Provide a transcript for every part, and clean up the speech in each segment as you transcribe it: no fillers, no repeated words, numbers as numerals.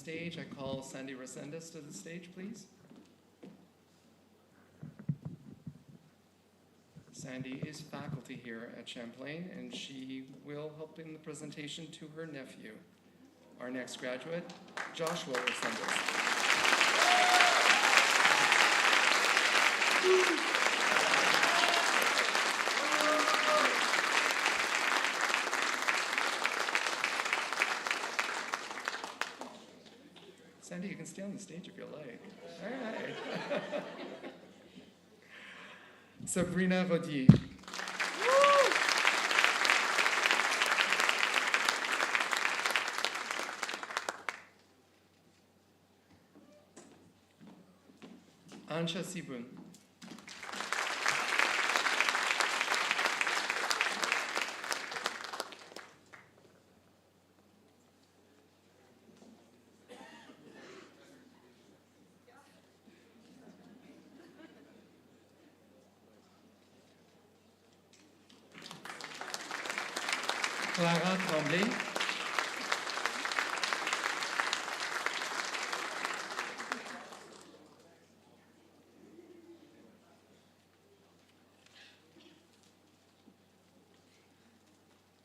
stage. I call Sandy Resendez to the stage, please. Sandy is faculty here at Champlain, and she will help in the presentation to her nephew. Our next graduate, Joshua Resendez. Sandy, you can stay on the stage if you like. All right. Sabrina Rodier. Ansha Sibun. Clara Tremblay.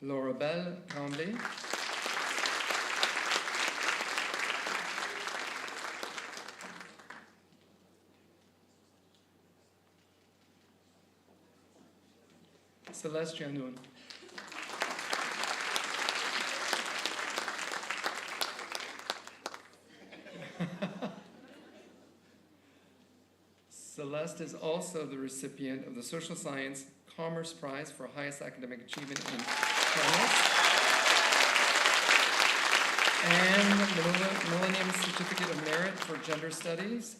Laura Belle Tremblay. Celeste Janoun. Celeste is also the recipient of the Social Science Commerce Prize for highest academic achievement in commerce and the Millennium Certificate of Merit for Gender Studies.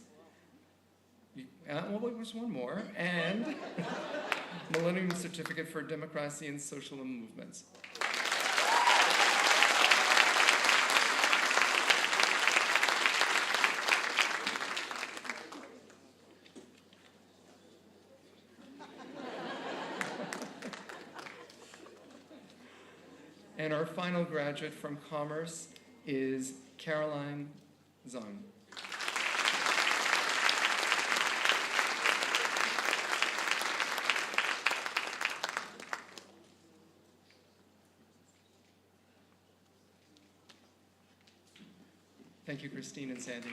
Well, there was one more, and Millennium Certificate for Democracy and Social Movements. And our final graduate from Commerce is Caroline Zung. Thank you, Christine and Sandy.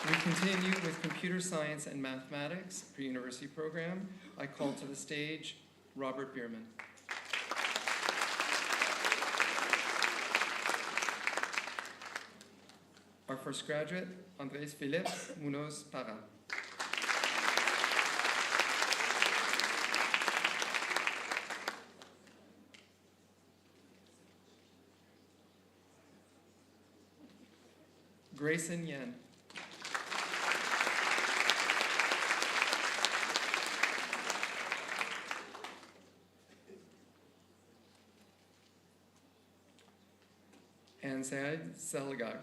We continue with Computer Science and Mathematics, pre-university program. I call to the stage Robert Bierman. Our first graduate, Andrés Philippe Munoz Parra. Grayson Yen. And Saad Salagag.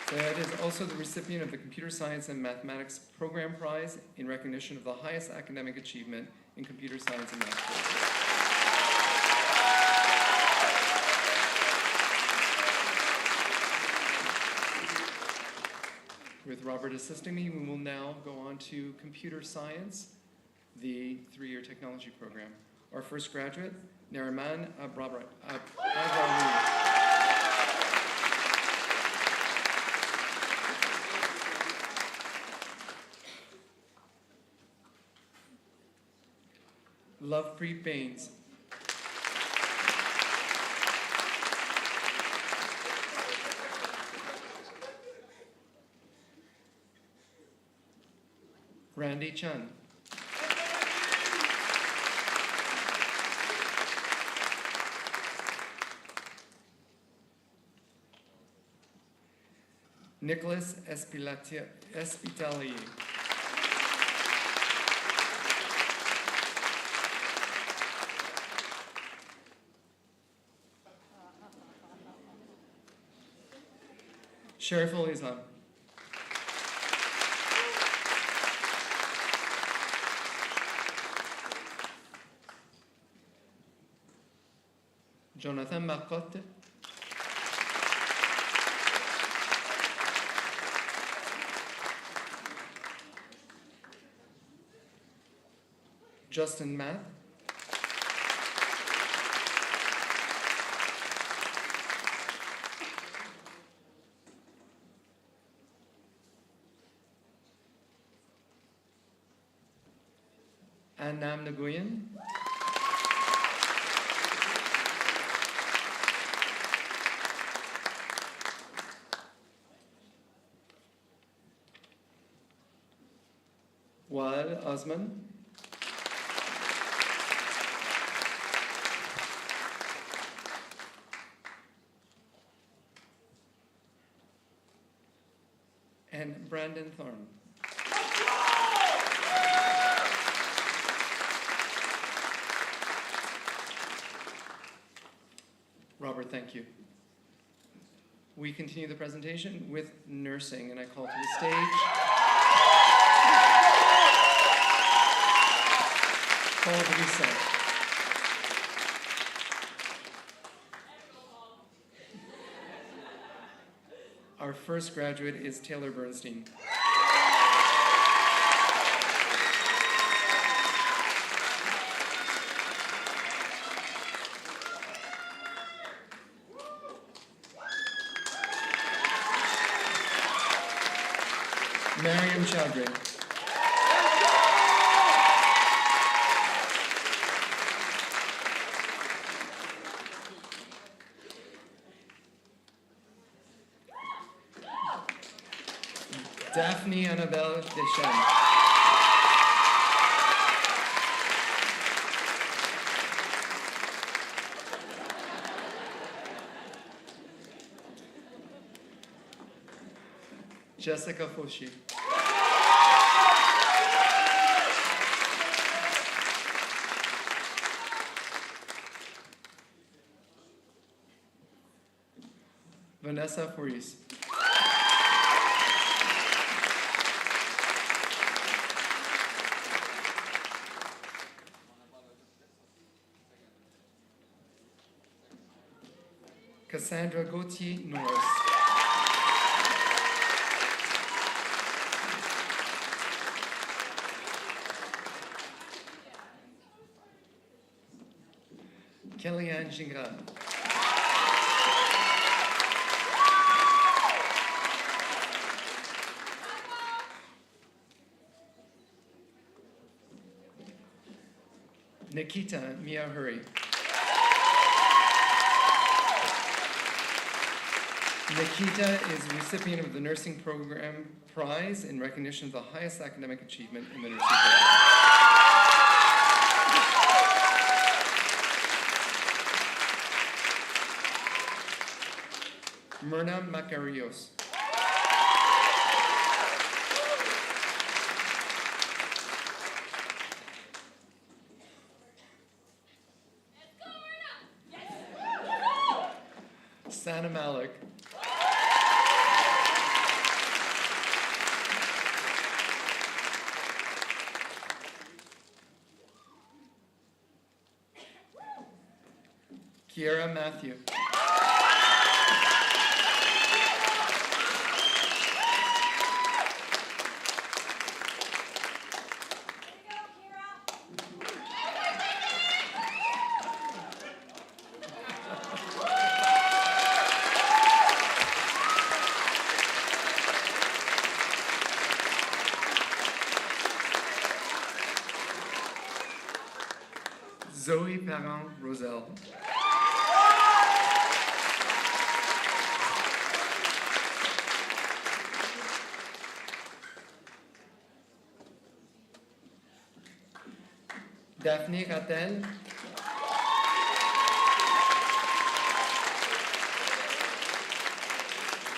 Saad is also the recipient of the Computer Science and Mathematics Program Prize in recognition of the highest academic achievement in computer science and math. With Robert assisting me, we will now go on to computer science, the 3-year technology program. Our first graduate, Nariman Abrawi. Lovepreet Baines. Randy Chun. Nicholas Espitali. Sheriff Islam. Jonathan Marcotte. Justin Matt. Annam Nguyen. Wael Osman. And Brandon Thorne. Robert, thank you. We continue the presentation with nursing, and I call to the stage Paul Brisset. Our first graduate is Taylor Bernstein. Mariam Chowdhury. Daphne Annabelle Deschamps. Jessica Foshi. Vanessa Foris. Cassandra Gauthier Norris. Kellyanne Gingras. Nikita Miyahuri. Nikita is a recipient of the Nursing Program Prize in recognition of the highest academic achievement in the nursing program. Myrna Macarios. Sana Malik. Kiera Matthew. Zoe Parent-Roselle. Daphne Rattel.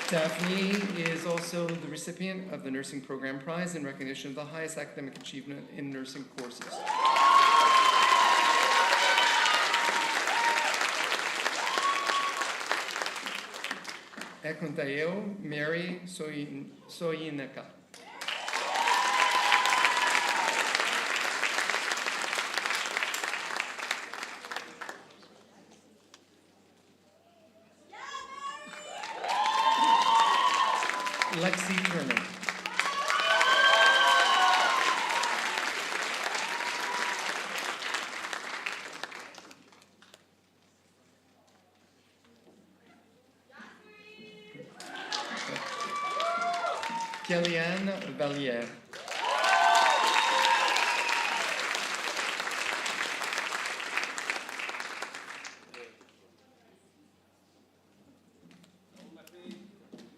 Daphne is also the recipient of the Nursing Program Prize in recognition of the highest academic achievement in nursing courses. Ekuntaeo Mary Soyinaka. Lexi Turner. Kellyanne Valliere.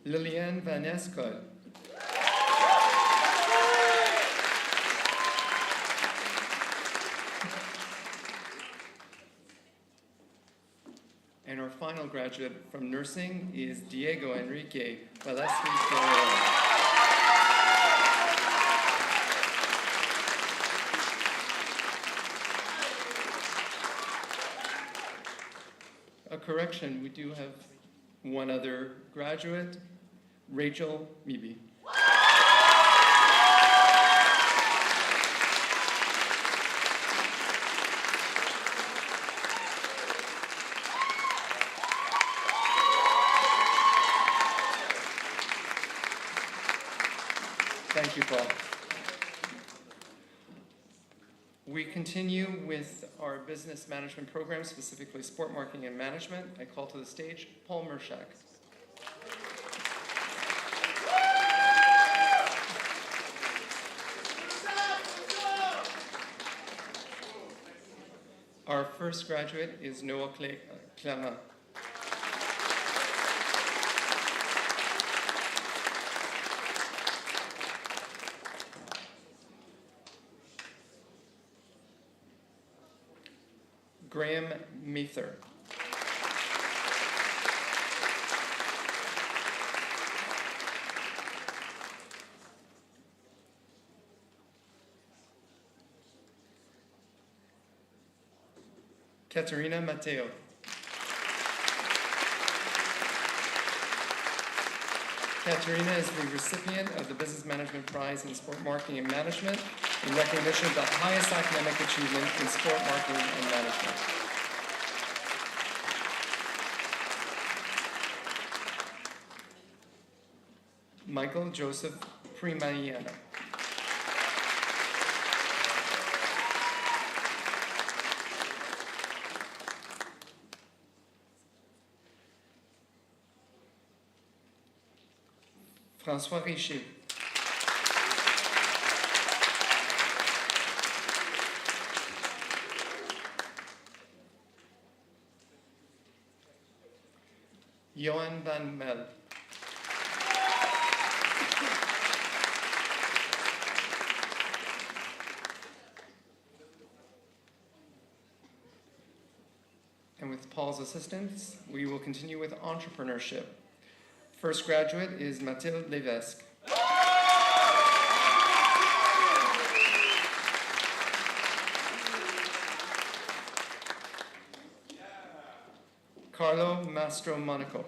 Liliane Van Escol. And our final graduate from nursing is Diego Enrique Valesky. A correction, we do have one other graduate, Rachel Meeby. Thank you, Paul. We continue with our business management program, specifically sport marketing and management. I call to the stage Paul Mershak. Our first graduate is Noah Clement. Graham Mather. Katerina Matteo. Katerina is the recipient of the Business Management Prize in Sport Marketing and Management in recognition of the highest academic achievement in sport marketing and management. Michael Joseph Primaniana. François Richer. Johan van Mel. And with Paul's assistance, we will continue with entrepreneurship. First graduate is Mathilde Levesque. Carlo Mastro Monaco.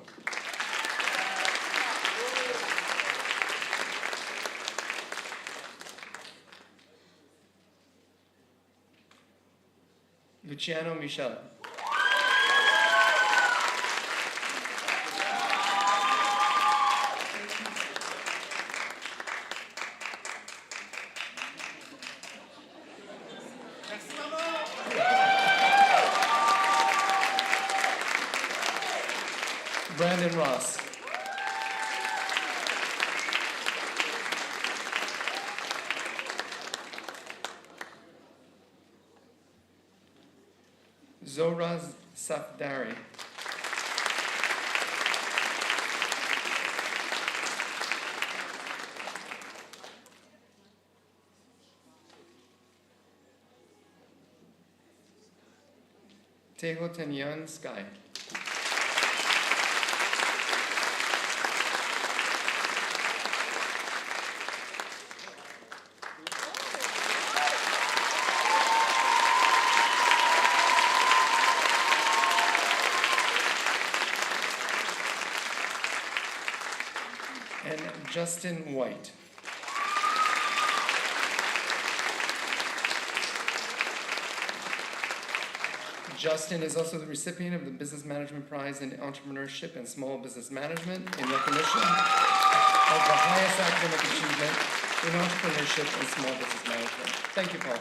Luciano Michel. Brandon Ross. Zohra Safdari. Teho Tenyan Sky. And Justin White. Justin is also the recipient of the Business Management Prize in Entrepreneurship and Small Business Management in recognition of the highest academic achievement in entrepreneurship and small business management. Thank you, Paul.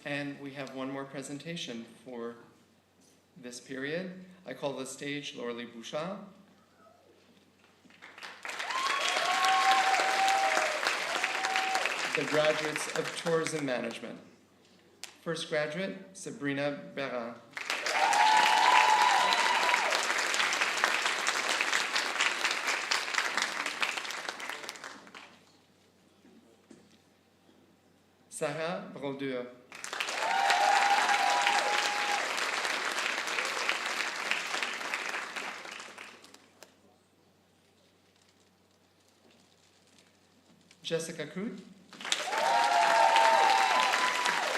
And we have one more presentation for this period. I call the stage Laurelie Bouchard. The graduates of Tourism Management. First graduate, Sabrina Berra. Sarah Brodeur. Jessica Coot.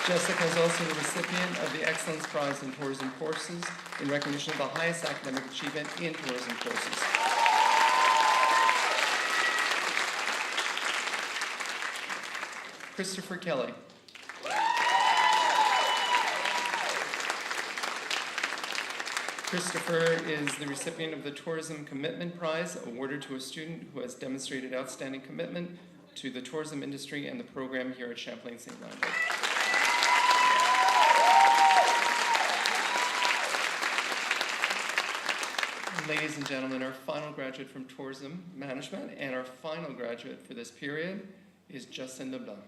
Jessica is also the recipient of the Excellence Prize in Tourism Courses in recognition of the highest academic achievement in tourism courses. Christopher Kelly. Christopher is the recipient of the Tourism Commitment Prize awarded to a student who has demonstrated outstanding commitment to the tourism industry and the program here at Champlain Saint-Lambert. Ladies and gentlemen, our final graduate from Tourism Management and our final graduate for this period is Justin Leblanc.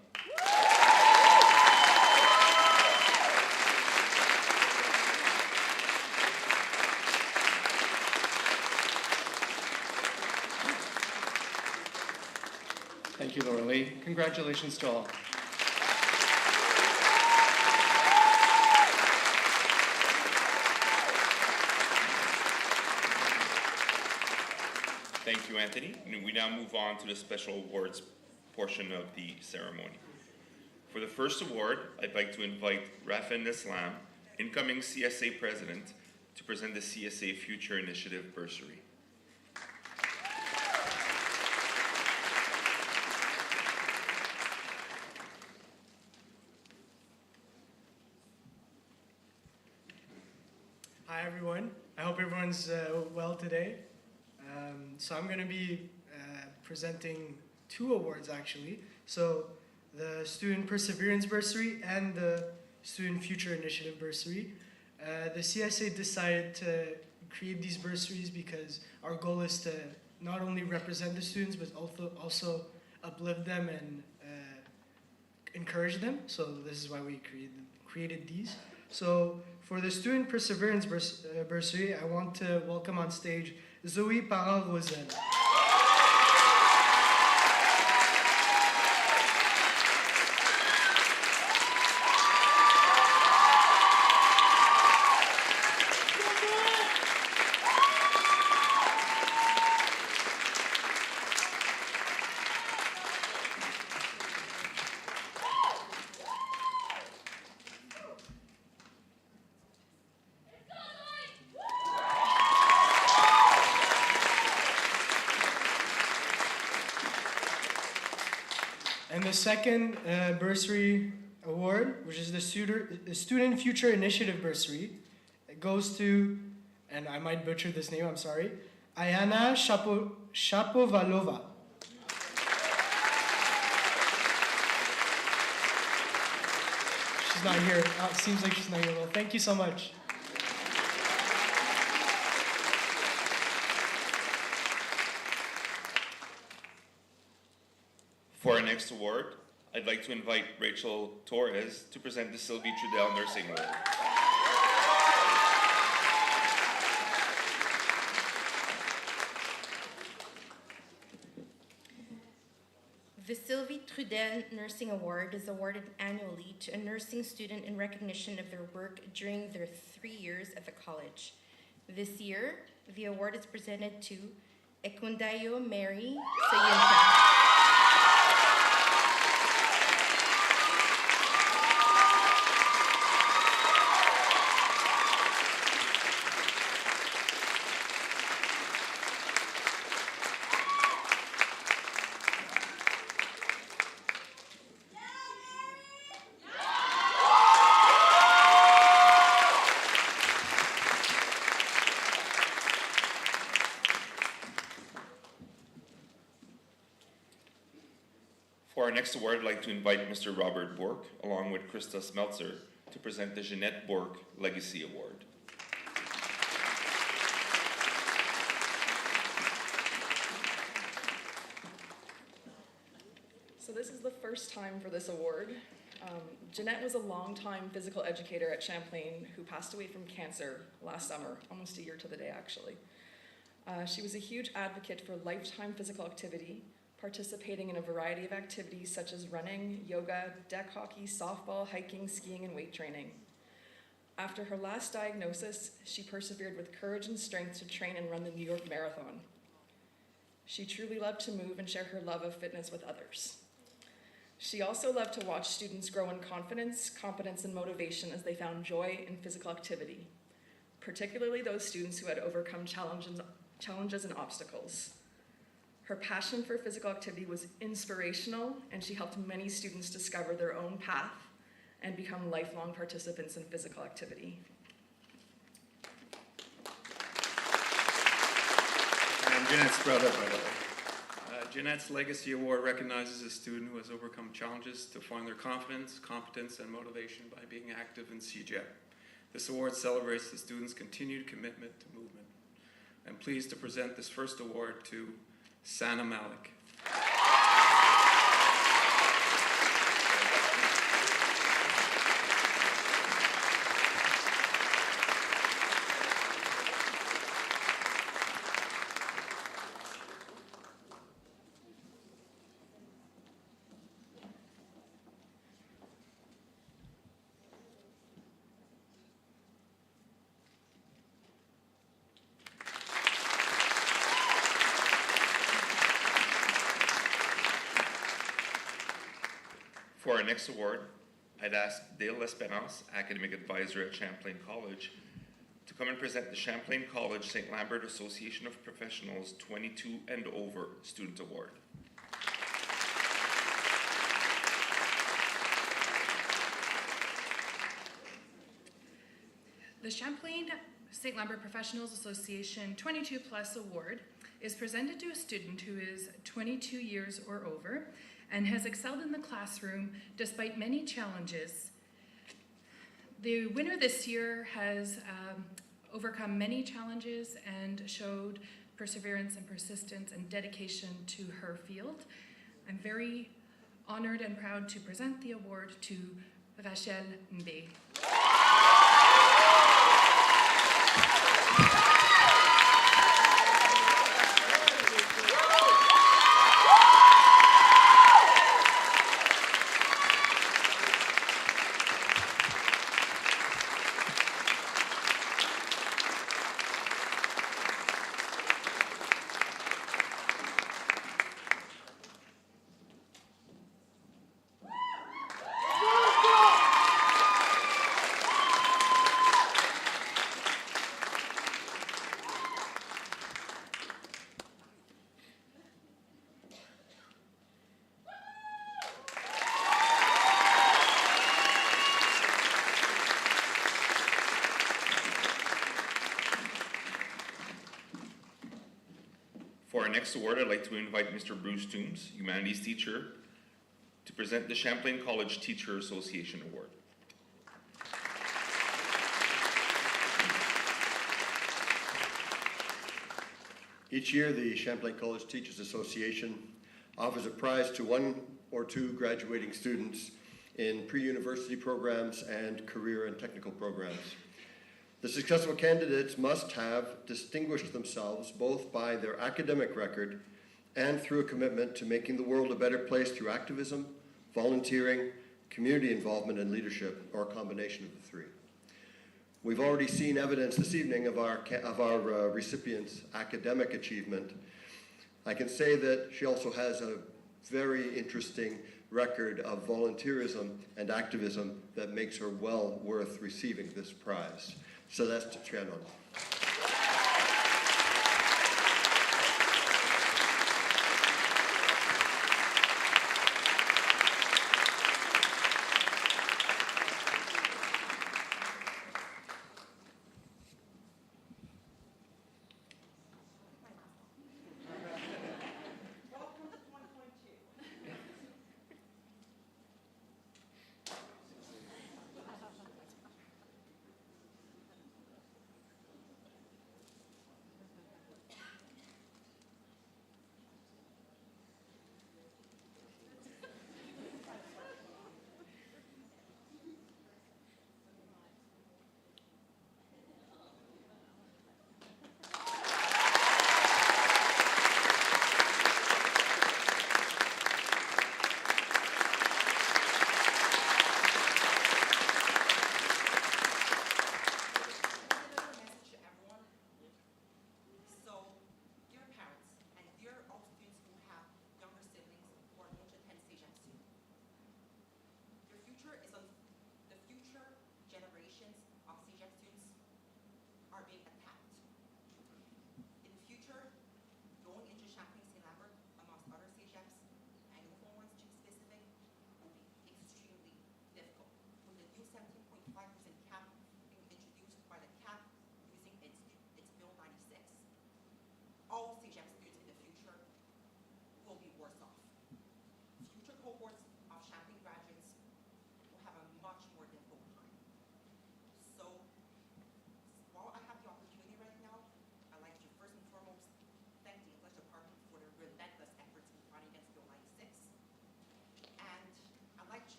Thank you, Laurelie. Congratulations to all. Thank you, Anthony. And we now move on to the special awards portion of the ceremony. For the first award, I'd like to invite Rafin Neslam, incoming CSA president, to present the CSA Future Initiative Bursary. Hi everyone, I hope everyone's well today. So I'm going to be presenting two awards actually. So the Student Perseverance Bursary and the Student Future Initiative Bursary. The CSA decided to create these bursaries because our goal is to not only represent the students but also uplift them and encourage them. So this is why we created these. So for the Student Perseverance Bursary, I want to welcome on stage Zoe Parent-Rosel. And the second bursary award, which is the Student Future Initiative Bursary, it goes to, and I might butcher this name, I'm sorry, Ayana Shapovalova. She's not here. Oh, it seems like she's not here. Well, thank you so much. For our next award, I'd like to invite Rachel Torres to present the Sylvie Trudell Nursing Award. The Sylvie Trudell Nursing Award is awarded annually to a nursing student in recognition of their work during their 3 years at the college. This year, the award is presented to Ekundayo Mary Sayinta. For our next award, I'd like to invite Mr. Robert Borg, along with Krista Smeltzer, to present the Jeanette Borg Legacy Award. So this is the first time for this award. Jeanette was a longtime physical educator at Champlain who passed away from cancer last summer, almost a year to the day actually. She was a huge advocate for lifetime physical activity, participating in a variety of activities such as running, yoga, deck hockey, softball, hiking, skiing, and weight training. After her last diagnosis, she persevered with courage and strength to train and run the New York Marathon. She truly loved to move and share her love of fitness with others. She also loved to watch students grow in confidence, competence, and motivation as they found joy in physical activity, particularly those students who had overcome challenges and obstacles. Her passion for physical activity was inspirational, and she helped many students discover their own path and become lifelong participants in physical activity. I'm Jeanette's brother, by the way. Jeanette's Legacy Award recognizes a student who has overcome challenges to find their confidence, competence, and motivation by being active in CJEP. This award celebrates the student's continued commitment to movement. I'm pleased to present this first award to Sana Malik. For our next award, I'd ask Dale L'Esperance, Academic Advisor at Champlain College, to come and present the Champlain College Saint-Lambert Association of Professionals 22 and Over Student Award. The Champlain Saint-Lambert Professionals Association 22 Plus Award is presented to a student who is 22 years or over and has excelled in the classroom despite many challenges. The winner this year has overcome many challenges and showed perseverance and persistence and dedication to her field. I'm very honored and proud to present the award to Rachel Mbe. For our next award, I'd like to invite Mr. Bruce Toombs, Humanities teacher, to present the Champlain College Teacher Association Award. Each year, the Champlain College Teachers Association offers a prize to one or two graduating students in pre-university programs and career and technical programs. The successful candidates must have distinguished themselves both by their academic record and through a commitment to making the world a better place through activism, volunteering, community involvement, and leadership, or a combination of the three. We've already seen evidence this evening of our recipient's academic achievement. I can say that she also has a very interesting record of volunteerism and activism that makes her well worth receiving this prize. Celeste Trianon.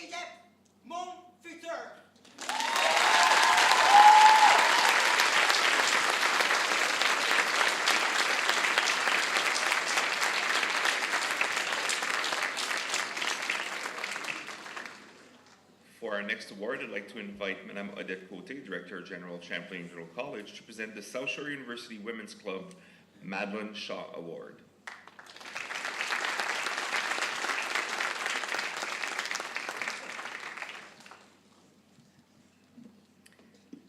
cégep, mon futur. For our next award, I'd like to invite Madame Odette Côté, Director General of Champlain Middle College, to present the South Shore University Women's Club Madeleine Shaw Award.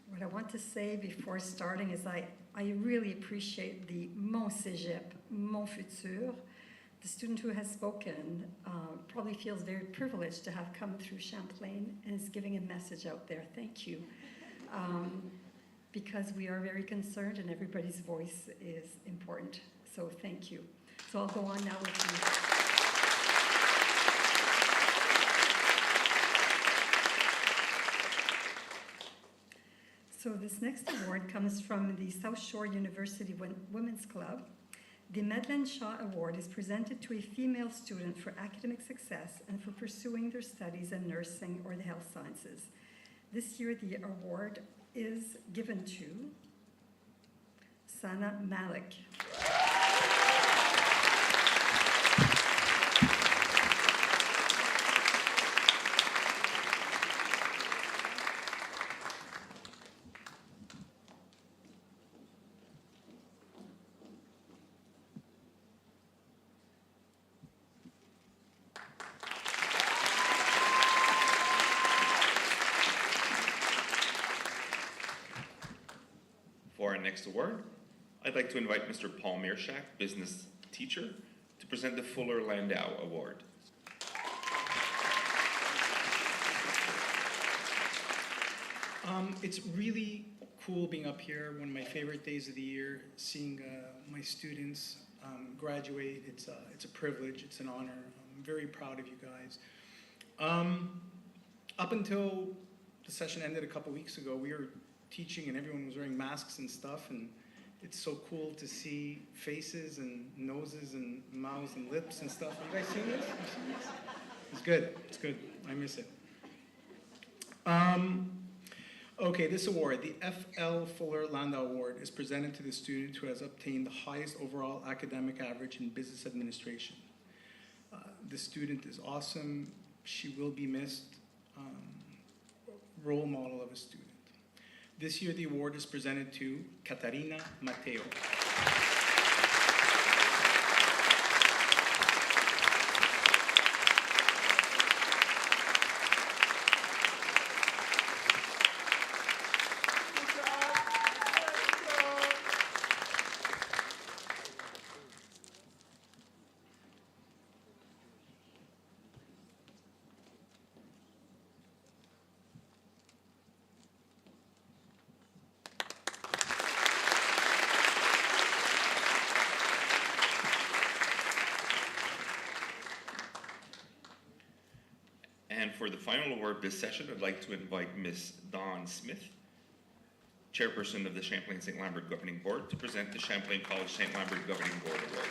What I want to say before starting is I really appreciate the Mon Cégep, Mon Futur. The student who has spoken probably feels very privileged to have come through Champlain and is giving a message out there. Thank you. Because we are very concerned and everybody's voice is important. So thank you. So I'll go on now with you. So this next award comes from the South Shore University Women's Club. The Madeleine Shaw Award is presented to a female student for academic success and for pursuing their studies in nursing or the health sciences. This year, the award is given to Sana Malik. For our next award, I'd like to invite Mr. Paul Mearshak, business teacher, to present the Fuller Landau Award. It's really cool being up here, one of my favorite days of the year, seeing my students graduate. It's a privilege, it's an honor. I'm very proud of you guys. Up until the session ended a couple weeks ago, we were teaching and everyone was wearing masks and stuff, and it's so cool to see faces and noses and mouths and lips and stuff. Have you guys seen this? It's good, it's good. I miss it. Okay, this award, the F.L. Fuller Landau Award, is presented to the student who has obtained the highest overall academic average in business administration. This student is awesome. She will be missed. Role model of a student. This year, the award is presented to Catarina Mateo. And for the final award this session, I'd like to invite Ms. Dawn Smith, Chairperson of the Champlain Saint-Lambert Governing Board, to present the Champlain College Saint-Lambert Governing Board Award.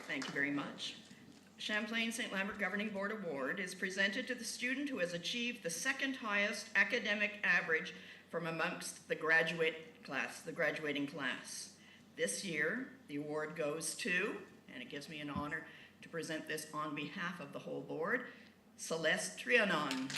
Thank you very much. Champlain Saint-Lambert Governing Board Award is presented to the student who has achieved the second highest academic average from amongst the graduating class. This year, the award goes to, and it gives me an honor to present this on behalf of the whole board, Celeste Trianon.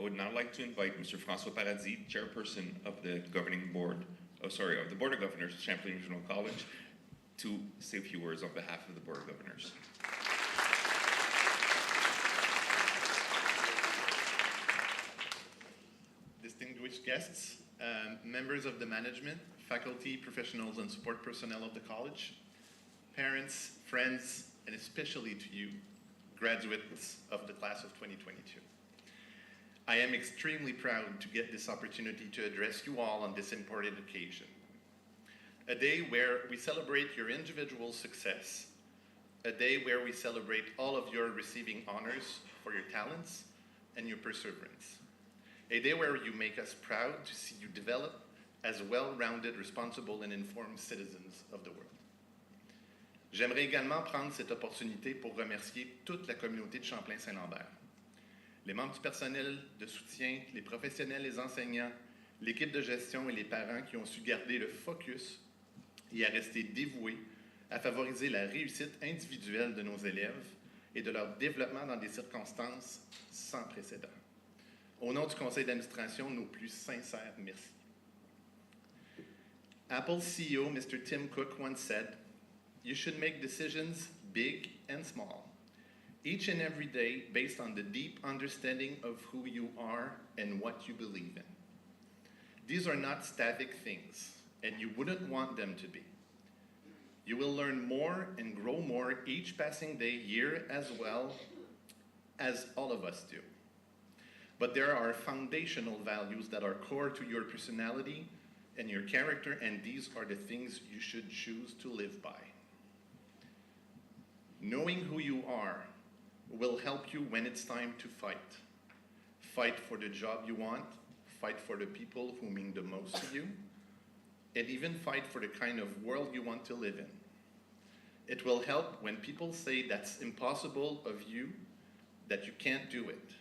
I would now like to invite Mr. François Paradis, Chairperson of the Governing Board of the Board of Governors of Champlain Regional College to say a few words on behalf of the Board of Governors. Distinguished guests, members of the management, faculty, professionals, and support personnel of the college, parents, friends, and especially to you, graduates of the class of 2022. I am extremely proud to get this opportunity to address you all on this important occasion. A day where we celebrate your individual success, a day where we celebrate all of your receiving honors for your talents and your perseverance. A day where you make us proud to see you develop as well-rounded, responsible, and informed citizens of the world. J'aimerais également prendre cette opportunité pour remercier toute la communauté de Champlain-Saint-Lambert. Les membres du personnel de soutien, les professionnels, les enseignants, l'équipe de gestion et les parents qui ont su garder le focus et à rester dévoués à favoriser la réussite individuelle de nos élèves et de leur développement dans des circonstances sans précédent. Au nom du conseil d'administration, nos plus sincères merci. Apple's CEO, Mr. Tim Cook, once said, "You should make decisions big and small, each and every day based on the deep understanding of who you are and what you believe in. These are not static things, and you wouldn't want them to be. You will learn more and grow more each passing day, year, as well as all of us do. But there are foundational values that are core to your personality and your character, and these are the things you should choose to live by. Knowing who you are will help you when it's time to fight. Fight for the job you want, fight for the people who mean the most to you, and even fight for the kind of world you want to live in. It will help when people say that's impossible of you, that you can't do it.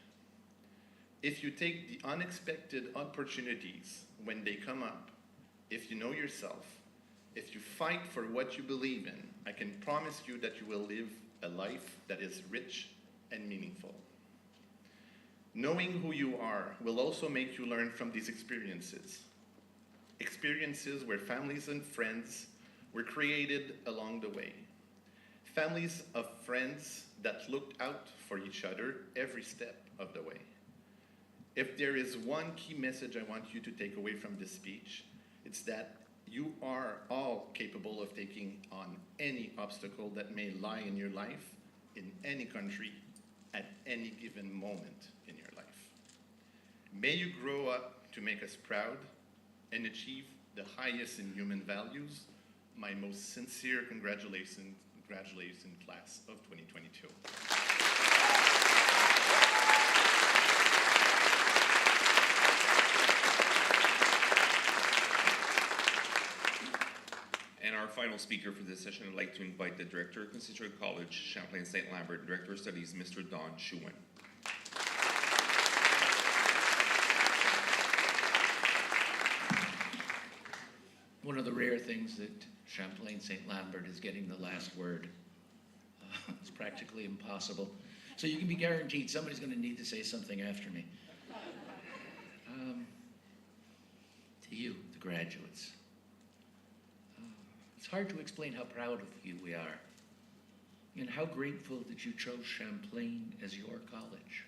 If you take the unexpected opportunities when they come up, if you know yourself, if you fight for what you believe in, I can promise you that you will live a life that is rich and meaningful. Knowing who you are will also make you learn from these experiences. Experiences where families and friends were created along the way. Families of friends that looked out for each other every step of the way. If there is one key message I want you to take away from this speech, it's that you are all capable of taking on any obstacle that may lie in your life, in any country, at any given moment in your life. May you grow up to make us proud and achieve the highest in human values. My most sincere congratulations, class of 2022. And our final speaker for this session, I'd like to invite the Director of Constituent College, Champlain Saint-Lambert, Director of Studies, Mr. Don Shuen. One of the rare things that Champlain Saint-Lambert is getting the last word. It's practically impossible. So you can be guaranteed somebody's going to need to say something after me. To you, the graduates. It's hard to explain how proud of you we are and how grateful that you chose Champlain as your college.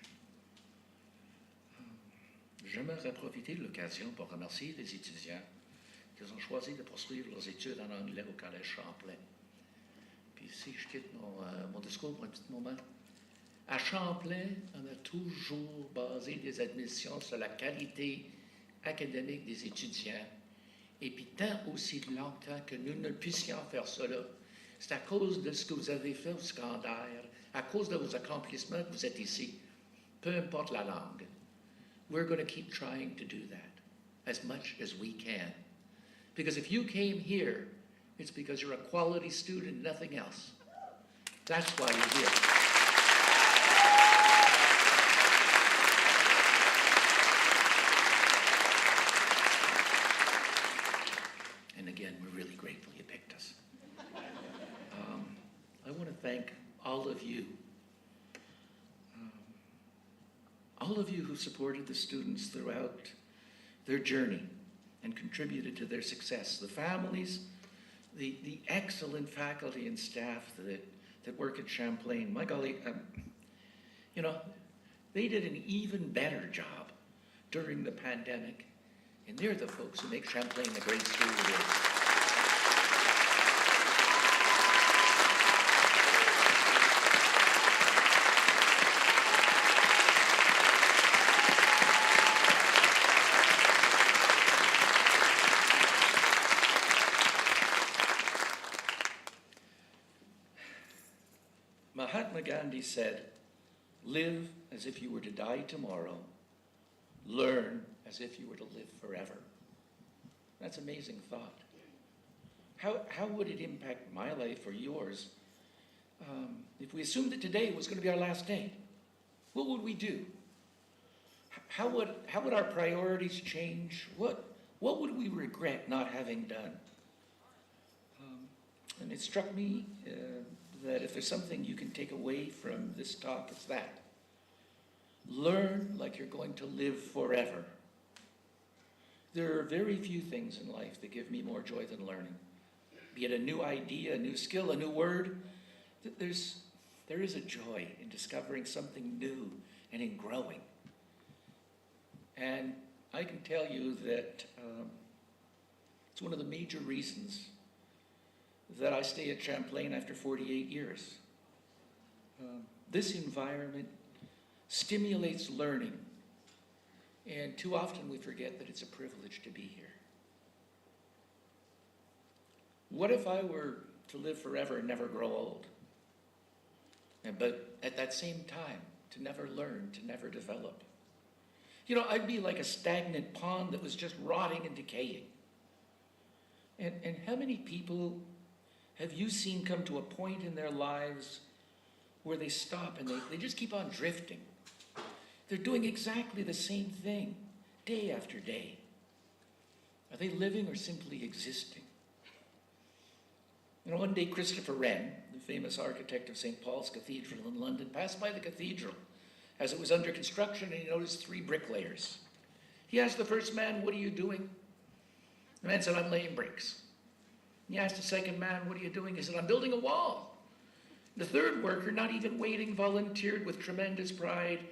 J'aimerais profiter de l'occasion pour remercier les étudiants qui ont choisi de poursuivre leurs études en anglais au Collège Champlain. Puis si je quitte mon discours pour un petit moment, à Champlain, on a toujours basé des admissions sur la qualité académique des étudiants. Et puis tant aussi longtemps que nous ne puissions faire cela, c'est à cause de ce que vous avez fait au secondaire, à cause de vos accomplissements que vous êtes ici, peu importe la langue. We're going to keep trying to do that as much as we can. Because if you came here, it's because you're a quality student, nothing else. That's why you're here. And again, we're really grateful you picked us. I want to thank all of you who supported the students throughout their journey and contributed to their success. The families, the excellent faculty and staff that work at Champlain, my golly, you know, they did an even better job during the pandemic, and they're the folks who make Champlain the great school it is. Mahatma Gandhi said, "Live as if you were to die tomorrow. Learn as if you were to live forever." That's an amazing thought. How would it impact my life or yours if we assumed that today was going to be our last day? What would we do? How would our priorities change? What would we regret not having done? And it struck me that if there's something you can take away from this talk, it's that. Learn like you're going to live forever. There are very few things in life that give me more joy than learning. Be it a new idea, a new skill, a new word. There is a joy in discovering something new and in growing. And I can tell you that it's one of the major reasons that I stay at Champlain after 48 years. This environment stimulates learning, and too often we forget that it's a privilege to be here. What if I were to live forever and never grow old? But at that same time, to never learn, to never develop. You know, I'd be like a stagnant pond that was just rotting and decaying. And how many people have you seen come to a point in their lives where they stop and they just keep on drifting? They're doing exactly the same thing, day after day. Are they living or simply existing? You know, one day Christopher Wren, the famous architect of St. Paul's Cathedral in London, passed by the cathedral as it was under construction, and he noticed 3 bricklayers. He asked the first man, "What are you doing?" The man said, "I'm laying bricks." He asked the second man, "What are you doing?" He said, "I'm building a wall." The third worker, not even waiting, volunteered with tremendous pride,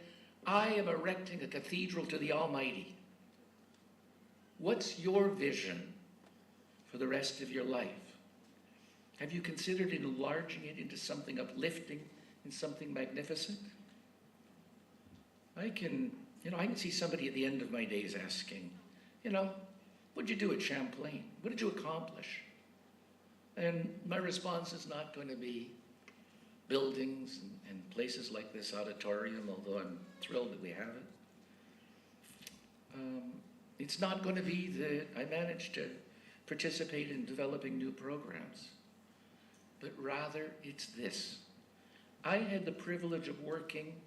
"I am erecting a cathedral to the Almighty." What's your vision for the rest of your life? Have you considered enlarging it into something uplifting and something magnificent? I can see somebody at the end of my days asking, "What did you do at Champlain? What did you accomplish?" And my response is not going to be buildings and places like this auditorium, although I'm thrilled that we have it. It's not going to be that I managed to participate in developing new programs, but rather it's this. I had the privilege of working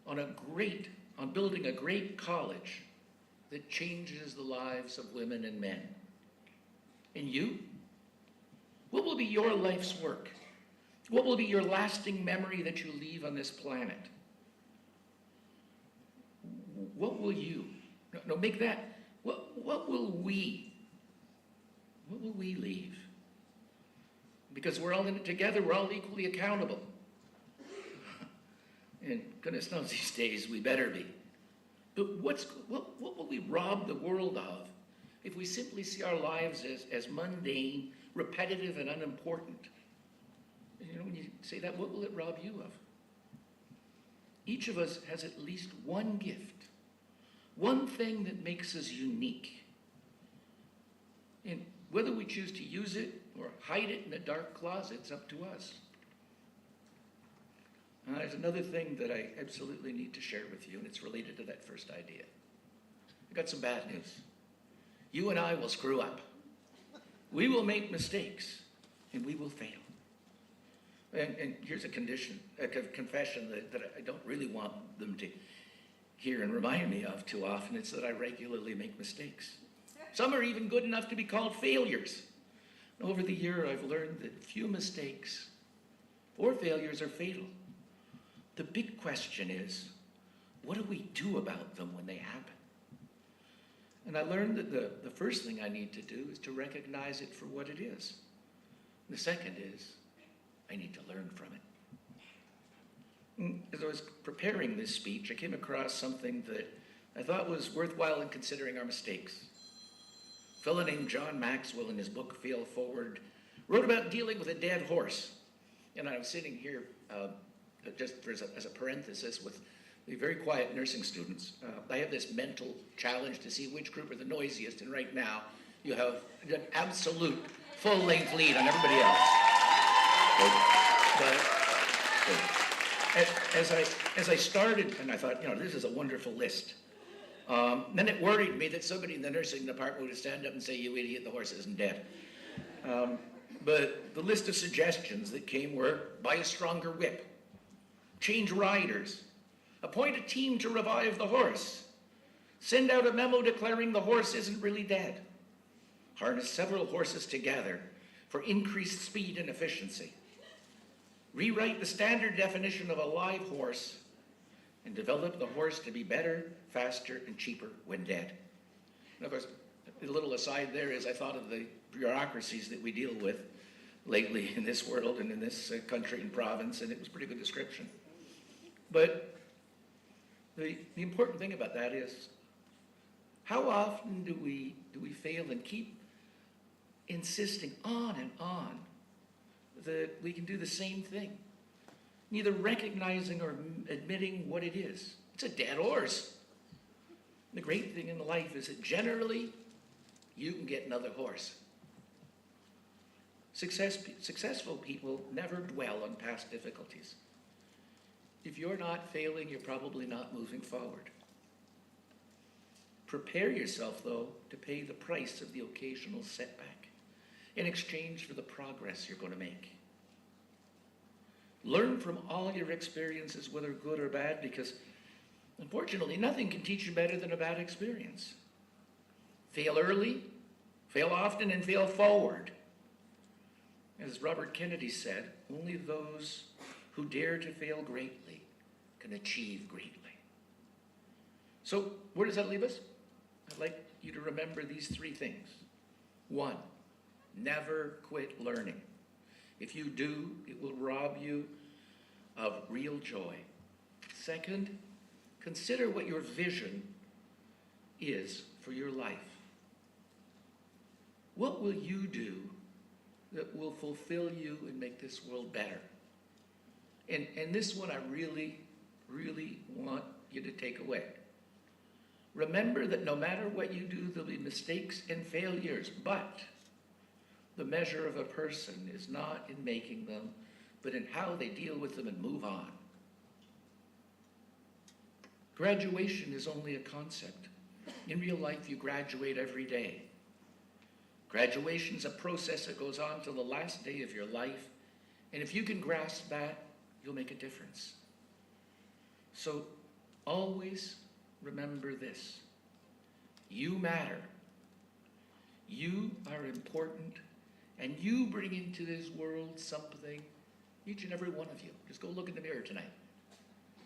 on building a great college that changes the lives of women and men. And you? What will be your life's work? What will be your lasting memory that you leave on this planet? What will you? No, make that. What will we leave? Because we're all in it together, we're all equally accountable. And goodness knows these days we better be. But what will we rob the world of if we simply see our lives as mundane, repetitive, and unimportant? When you say that, what will it rob you of? Each of us has at least one gift, one thing that makes us unique. And whether we choose to use it or hide it in a dark closet, it's up to us. There's another thing that I absolutely need to share with you, and it's related to that first idea. I got some bad news. You and I will screw up. We will make mistakes, and we will fail. And here's a confession that I don't really want them to hear and remind me of too often. It's that I regularly make mistakes. Some are even good enough to be called failures. Over the year, I've learned that few mistakes or failures are fatal. The big question is, what do we do about them when they happen? And I learned that the first thing I need to do is to recognize it for what it is. The second is I need to learn from it. And as I was preparing this speech, I came across something that I thought was worthwhile in considering our mistakes. A fellow named John Maxwell, in his book Fail Forward, wrote about dealing with a dead horse. And I was sitting here just as a parenthesis with the very quiet nursing students. I have this mental challenge to see which group are the noisiest, and right now you have an absolute full-length lead on everybody else. As I started, and I thought, this is a wonderful list. Then it worried me that somebody in the nursing department would stand up and say, "You idiot, the horse isn't dead." But the list of suggestions that came were: buy a stronger whip, change riders, appoint a team to revive the horse, send out a memo declaring the horse isn't really dead, harness several horses together for increased speed and efficiency, rewrite the standard definition of a live horse, and develop the horse to be better, faster, and cheaper when dead. And of course, a little aside there is I thought of the bureaucracies that we deal with lately in this world and in this country and province, and it was a pretty good description. But the important thing about that is, how often do we fail and keep insisting on and on that we can do the same thing, neither recognizing or admitting what it is? It's a dead horse. The great thing in life is that generally you can get another horse. Successful people never dwell on past difficulties. If you're not failing, you're probably not moving forward. Prepare yourself, though, to pay the price of the occasional setback in exchange for the progress you're going to make. Learn from all your experiences, whether good or bad, because unfortunately, nothing can teach you better than a bad experience. Fail early, fail often, and fail forward. As Robert Kennedy said, only those who dare to fail greatly can achieve greatly. So where does that leave us? I'd like you to remember these three things. 1, never quit learning. If you do, it will rob you of real joy. 2, consider what your vision is for your life. What will you do that will fulfill you and make this world better? And this one I really, really want you to take away. Remember that no matter what you do, there'll be mistakes and failures, but the measure of a person is not in making them, but in how they deal with them and move on. Graduation is only a concept. In real life, you graduate every day. Graduation is a process that goes on till the last day of your life, and if you can grasp that, you'll make a difference. So always remember this: you matter. You are important, and you bring into this world something, each and every one of you. Just go look in the mirror tonight.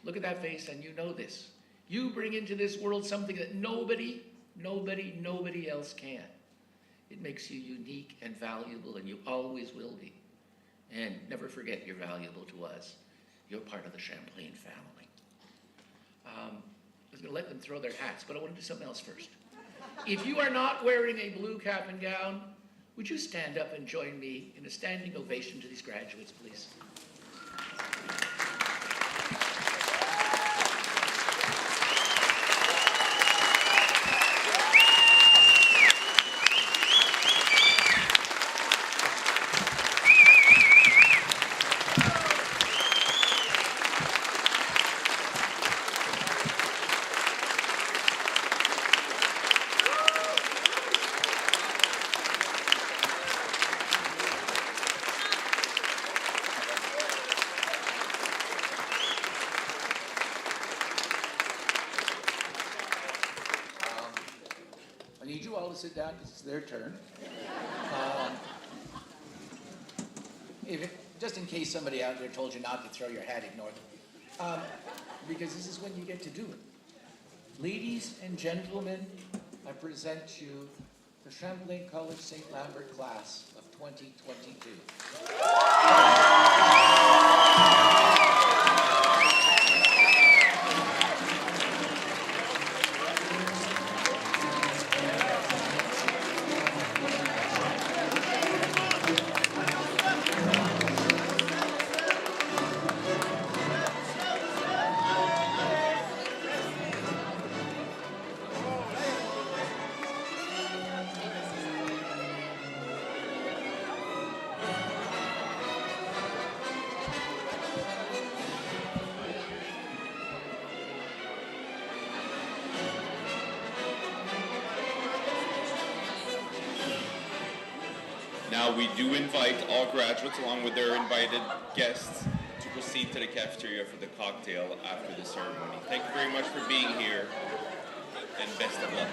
Look at that face and you know this. You bring into this world something that nobody else can. It makes you unique and valuable, and you always will be. And never forget you're valuable to us. You're part of the Champlain family. I was going to let them throw their hats, but I want to do something else first. If you are not wearing a blue cap and gown, would you stand up and join me in a standing ovation to these graduates, please? Sit down because it's their turn. Just in case somebody out there told you not to throw your hat, ignore them. Because this is when you get to do it. Ladies and gentlemen, I present you the Champlain College Saint-Lambert class of 2022. Now we do invite all graduates along with their invited guests to proceed to the cafeteria for the cocktail after the ceremony. Thank you very much for being here and best of luck.